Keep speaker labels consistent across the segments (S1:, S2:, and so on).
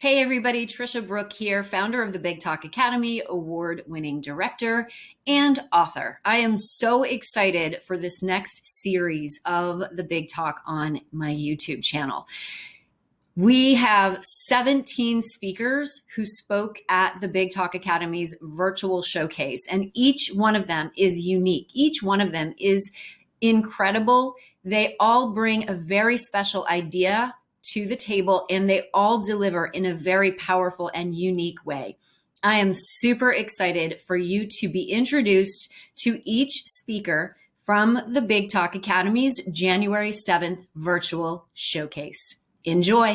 S1: Hey everybody, Tricia Brouk here, founder of the Big Talk Academy, award-winning director and author. I am so excited for this next series of the Big Talk on my YouTube channel. We have 17 speakers who spoke at the Big Talk Academy's virtual showcase, and each one of them is unique. Each one of them is incredible. They all bring a very special idea to the table, and they all deliver in a very powerful and unique way. I am super excited for you to be introduced to each speaker from the Big Talk Academy's January 7th virtual showcase. Enjoy.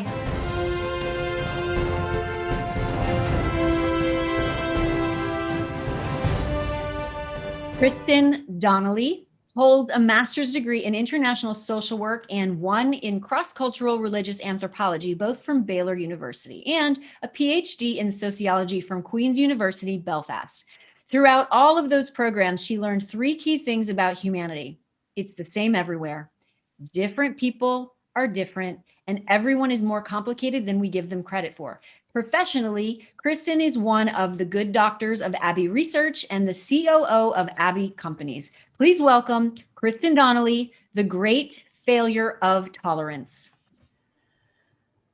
S1: Kristen Donnelly holds a master's degree in international social work and one in cross-cultural religious anthropology, both from Baylor University, and a PhD in sociology from Queen's University, Belfast. Throughout all of those programs, she learned three key things about humanity. It's the same everywhere. Different people are different, and everyone is more complicated than we give them credit for. Professionally, Kristen is one of the good doctors of Abbey Research and the COO of Abbey Companies. Please welcome Kristen Donnelly, the great failure of tolerance.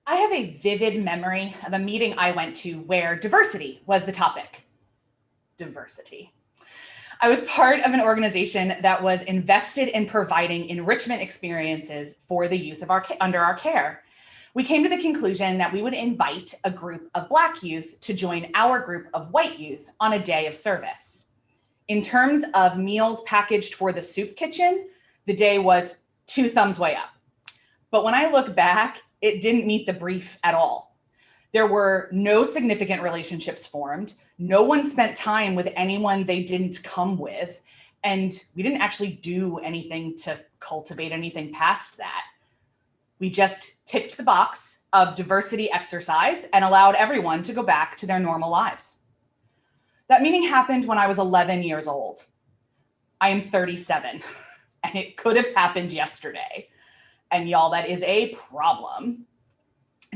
S2: I have a vivid memory of a meeting I went to where diversity was the topic. Diversity. I was part of an organization that was invested in providing enrichment experiences for the youth under our care. We came to the conclusion that we would invite a group of Black youth to join our group of white youth on a day of service. In terms of meals packaged for the soup kitchen, the day was 2 thumbs way up. But when I look back, it didn't meet the brief at all. There were no significant relationships formed. No one spent time with anyone they didn't come with. And we didn't actually do anything to cultivate anything past that. We just ticked the box of diversity exercise and allowed everyone to go back to their normal lives. That meeting happened when I was 11 years old. I am 37, and it could have happened yesterday. And y'all, that is a problem.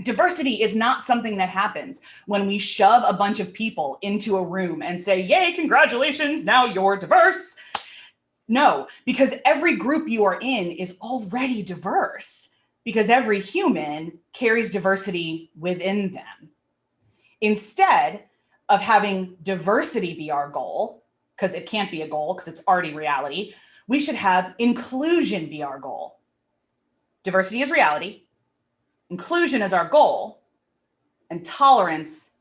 S2: Diversity is not something that happens when we shove a bunch of people into a room and say, yay, congratulations, now you're diverse. No, because every group you are in is already diverse, because every human carries diversity within them. Instead of having diversity be our goal, because it can't be a goal because it's already reality, we should have inclusion be our goal. Diversity is reality. Inclusion is our goal, and tolerance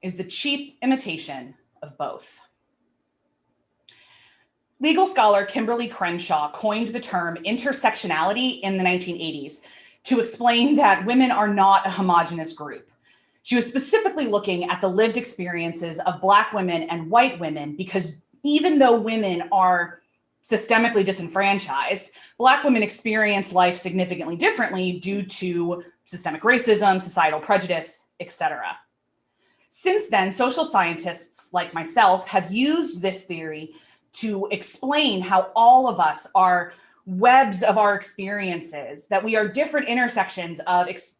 S2: is the cheap imitation of both. Legal scholar Kimberly Crenshaw coined the term intersectionality in the 1980s to explain that women are not a homogenous group. She was specifically looking at the lived experiences of Black women and white women because even though women are systemically disenfranchised, Black women experience life significantly differently due to systemic racism, societal prejudice, etc. Since then, social scientists like myself have used this theory to explain how all of us are webs of our experiences, that we are different intersections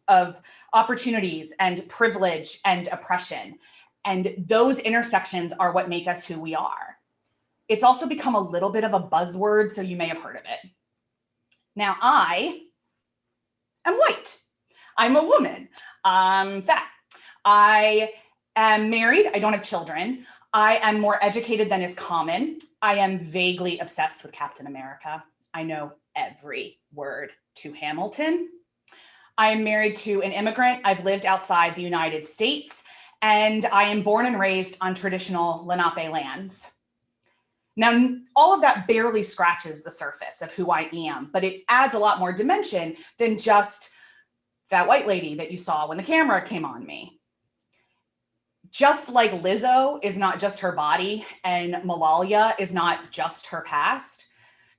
S2: of opportunities and privilege and oppression. And those intersections are what make us who we are. It's also become a little bit of a buzzword, so you may have heard of it. Now, I am white. I'm a woman. I'm fat. I am married. I don't have children. I am more educated than is common. I am vaguely obsessed with Captain America. I know every word to Hamilton. I am married to an immigrant. I've lived outside the United States, and I am born and raised on traditional Lenape lands. Now, all of that barely scratches the surface of who I am, but it adds a lot more dimension than just that white lady that you saw when the camera came on me. Just like Lizzo is not just her body and Malalia is not just her past,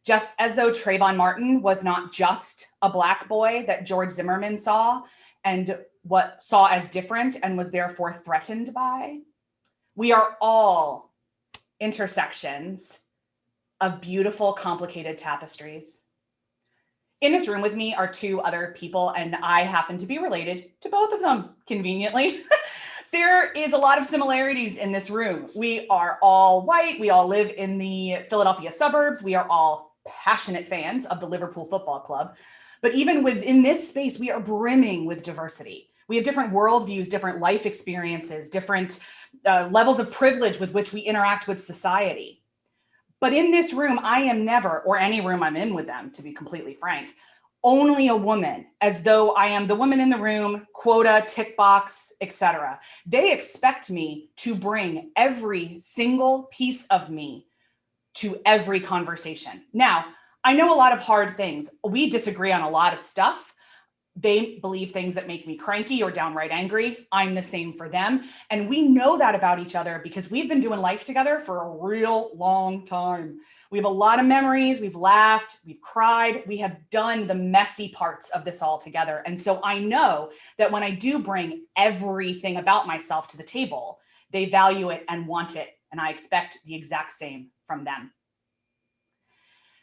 S2: just as though Trayvon Martin was not just a Black boy that George Zimmerman saw and what saw as different and was therefore threatened by, we are all intersections of beautiful, complicated tapestries. In this room with me are two other people, and I happen to be related to both of them, conveniently. There is a lot of similarities in this room. We are all white. We all live in the Philadelphia suburbs. We are all passionate fans of the Liverpool Football Club. But even within this space, we are brimming with diversity. We have different worldviews, different life experiences, different levels of privilege with which we interact with society. But in this room, I am never, or any room I'm in with them, to be completely frank, only a woman, as though I am the woman in the room, quota, tick box, etc. They expect me to bring every single piece of me to every conversation. Now, I know a lot of hard things. We disagree on a lot of stuff. They believe things that make me cranky or downright angry. I'm the same for them. And we know that about each other because we've been doing life together for a real long time. We have a lot of memories. We've laughed, we've cried. We have done the messy parts of this all together. And so I know that when I do bring everything about myself to the table, they value it and want it. And I expect the exact same from them.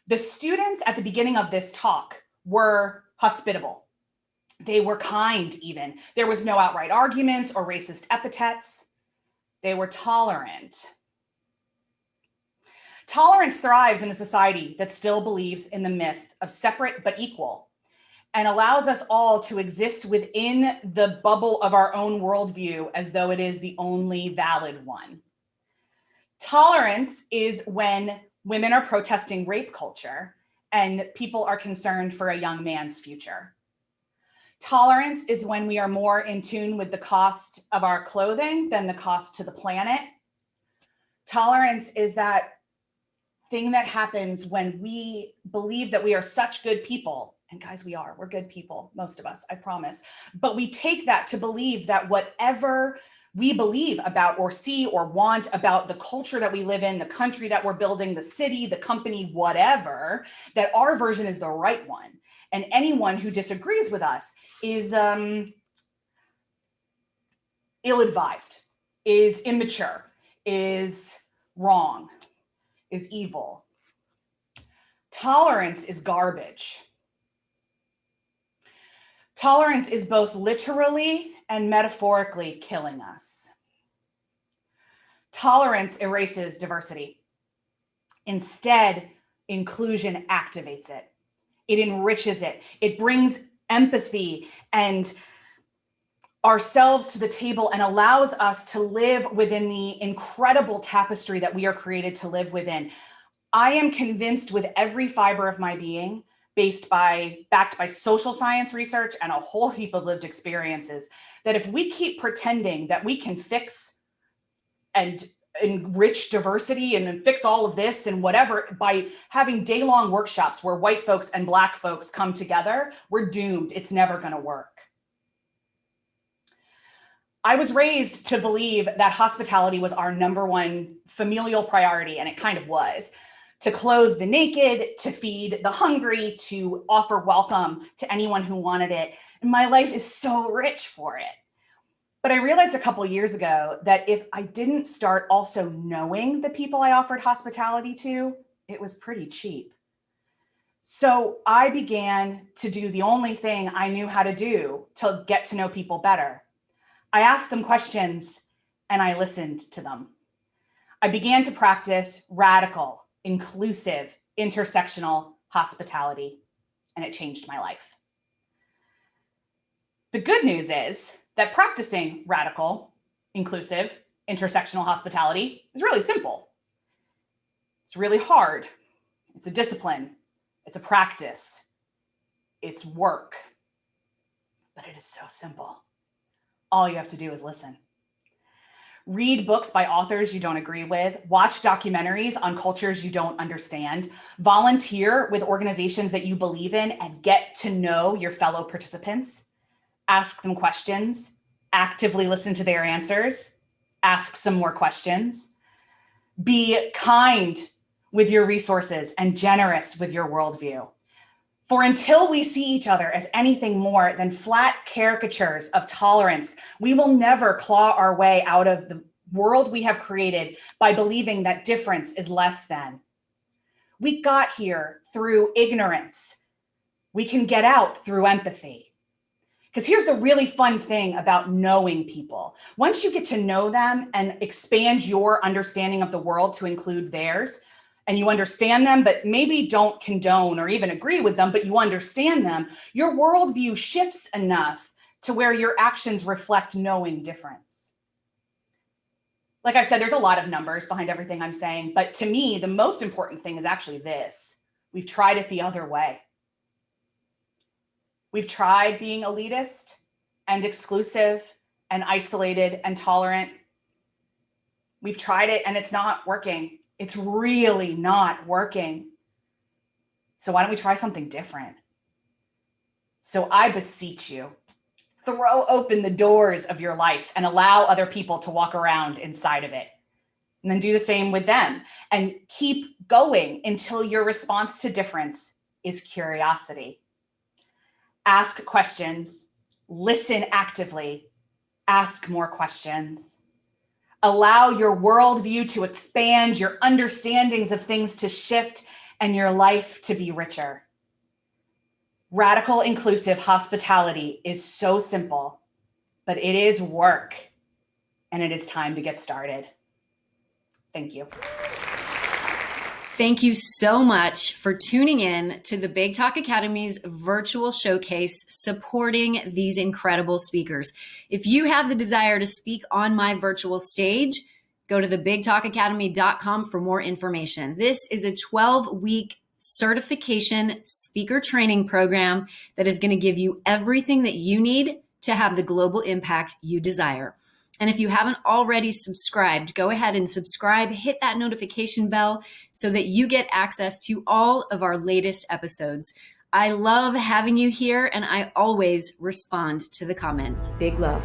S2: The students at the beginning of this talk were hospitable. They were kind even. There was no outright arguments or racist epithets. They were tolerant. Tolerance thrives in a society that still believes in the myth of separate but equal and allows us all to exist within the bubble of our own worldview as though it is the only valid one. Tolerance is when women are protesting rape culture and people are concerned for a young man's future. Tolerance is when we are more in tune with the cost of our clothing than the cost to the planet. Tolerance is that thing that happens when we believe that we are such good people. And guys, we're good people, most of us, I promise. But we take that to believe that whatever we believe about or see or want about the culture that we live in, the country that we're building, the city, the company, whatever, that our version is the right one. And anyone who disagrees with us is ill-advised, is immature, is wrong, is evil. Tolerance is garbage. Tolerance is both literally and metaphorically killing us. Tolerance erases diversity. Instead, inclusion activates it. It enriches it. It brings empathy and ourselves to the table and allows us to live within the incredible tapestry that we are created to live within. I am convinced with every fiber of my being, backed by social science research and a whole heap of lived experiences, that if we keep pretending that we can fix and enrich diversity and fix all of this and whatever by having day-long workshops where white folks and Black folks come together, we're doomed. It's never going to work. I was raised to believe that hospitality was our number one familial priority, and it kind of was. To clothe the naked, to feed the hungry, to offer welcome to anyone who wanted it. And my life is so rich for it. But I realized a couple of years ago that if I didn't start also knowing the people I offered hospitality to, it was pretty cheap. So I began to do the only thing I knew how to do to get to know people better. I asked them questions and I listened to them. I began to practice radical, inclusive, intersectional hospitality, and it changed my life. The good news is that practicing radical, inclusive, intersectional hospitality is really simple. It's really hard. It's a discipline. It's a practice. It's work. But it is so simple. All you have to do is listen. Read books by authors you don't agree with, watch documentaries on cultures you don't understand, volunteer with organizations that you believe in and get to know your fellow participants, ask them questions, actively listen to their answers, ask some more questions, be kind with your resources and generous with your worldview. For until we see each other as anything more than flat caricatures of tolerance, we will never claw our way out of the world we have created by believing that difference is less than. We got here through ignorance. we can get out through empathy. Because here's the really fun thing about knowing people. Once you get to know them and expand your understanding of the world to include theirs, and you understand them, but maybe don't condone or even agree with them, but you understand them, your worldview shifts enough to where your actions reflect knowing difference. Like I said, there's a lot of numbers behind everything I'm saying, but to me, the most important thing is actually this. We've tried it the other way. We've tried being elitist and exclusive and isolated and tolerant. We've tried it and it's not working. It's really not working. So why don't we try something different? So I beseech you, throw open the doors of your life and allow other people to walk around inside of it. And then do the same with them and keep going until your response to difference is curiosity. Ask questions, listen actively, ask more questions. Allow your worldview to expand, your understandings of things to shift, and your life to be richer. Radical inclusive hospitality is so simple, but it is work, and it is time to get started. Thank you.
S1: Thank you so much for tuning in to the Big Talk Academy's virtual showcase supporting these incredible speakers. If you have the desire to speak on my virtual stage, go to thebigtalkacademy.com for more information. This is a 12-week certification speaker training program that is going to give you everything that you need to have the global impact you desire. And if you haven't already subscribed, go ahead and subscribe, hit that notification bell so that you get access to all of our latest episodes. I love having you here, and I always respond to the comments. Big love.